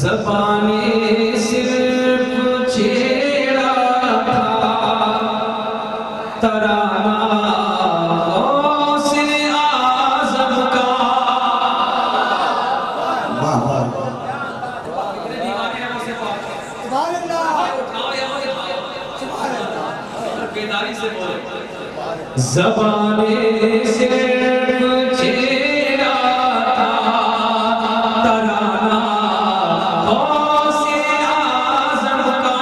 زبانیں صرف چھیڑا تھا ترانہ غوث اعظم کا زبانیں صرف چھیڑا تھا ترانہ غوث اعظم کا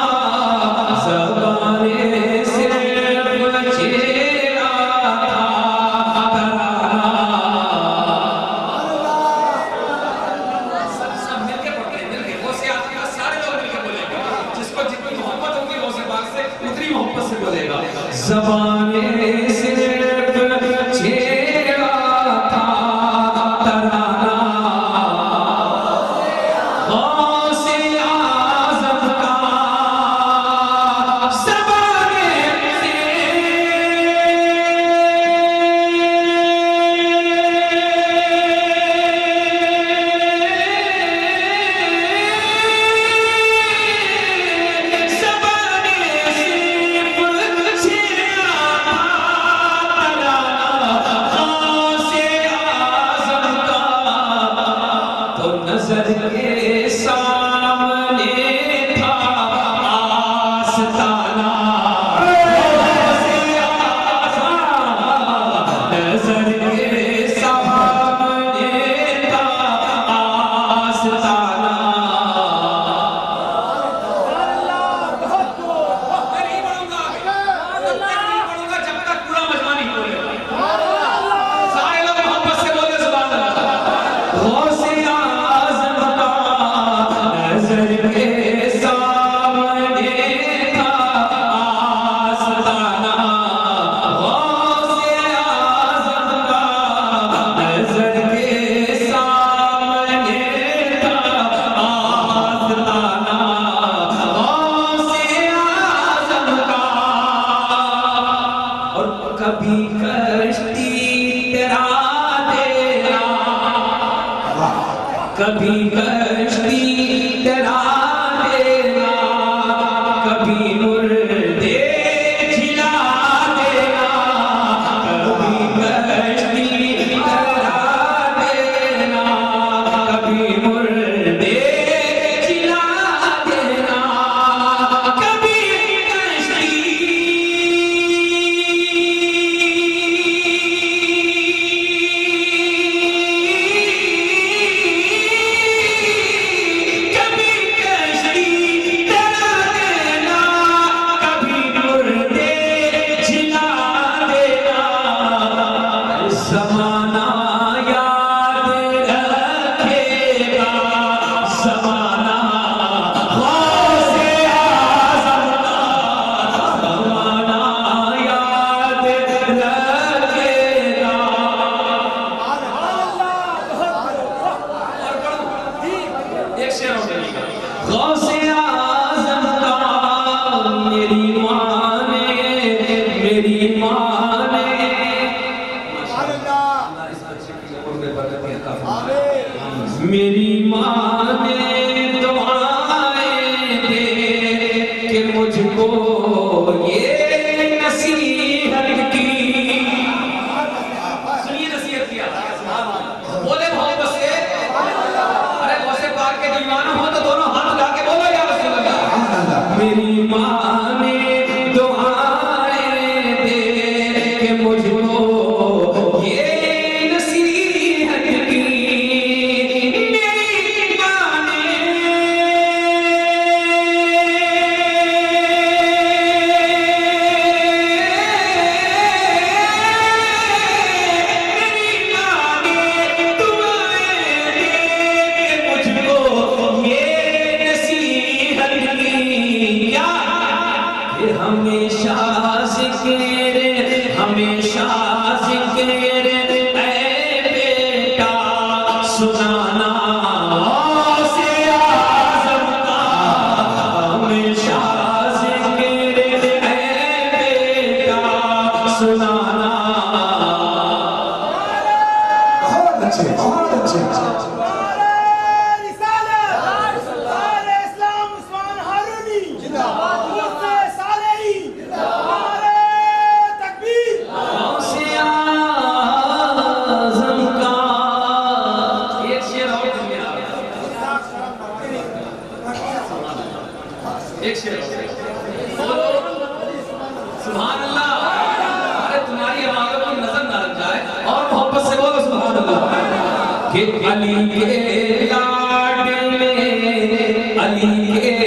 زبانیں صرف چھیڑا تھا ترانہ سب مل کے پڑھتے ہیں مل کے غوث اعظم کا سارے لوگ مل کے بولے گا جس کو جتنی محبت ہوگی غوث پاک سے اتنی محبت سے بولے گا زبانیں نظر کے سامنے تھا آستانہ نظر کے سامنے تھا آستانہ میں نہیں پڑھوں گا جب تک پورا مجمع نہیں بولے سارے لوگ محبت سے بولے سبحان اللہ غوث نظر کے سامنے تھا آستانہ غوث اعظم کا نظر کے سامنے تھا آستانہ غوث اعظم کا اور کبھی کشتی تیرا تیرا کبھی کشتی تیرا دینا کبھی مردے جھلا دینا کبھی کشتی تیرا دینا کبھی مردے جھلا دینا کبھی کشتی غوث اعظم کا میری ماں نے میری ماں نے دعائیں دے کہ مجھ کو یہ نصیحت کی سنیے نصیحت کیا بولے محبت سے ارے غوث پاک کے دیوانہ ہو تو دونوں ہاتھ اٹھا کے بولو یا رسول اللہ میری ماں نے دعائیں دے کہ مجھ کو یہ نصیحت کی میری ماں بولو سبحان اللہ. ارے تمہاری آوازوں کو نظر نہ لگ جائے اور محبت سے بولو سبحان اللہ. کہ علی کے لاڈ میں علی کے